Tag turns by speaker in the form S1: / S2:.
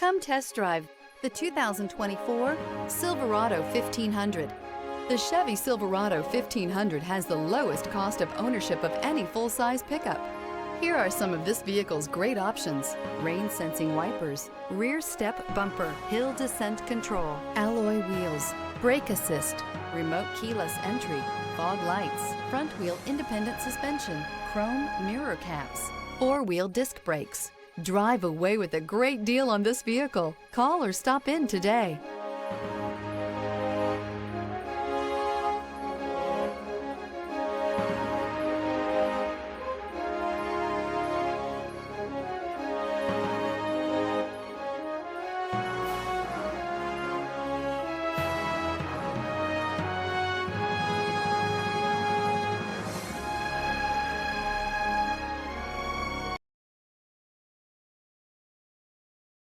S1: Come test drive the 2024 Silverado 1500. The Chevy Silverado 1500 has the lowest cost of ownership of any full-size pickup. Here are some of this vehicle's great options: rain-sensing wipers, rear step bumper, hill descent control, alloy wheels, brake assist, remote keyless entry, fog lights, front wheel independent suspension, chrome mirror caps, four-wheel disc brakes. Drive away with a great deal on this vehicle. Call or stop in today.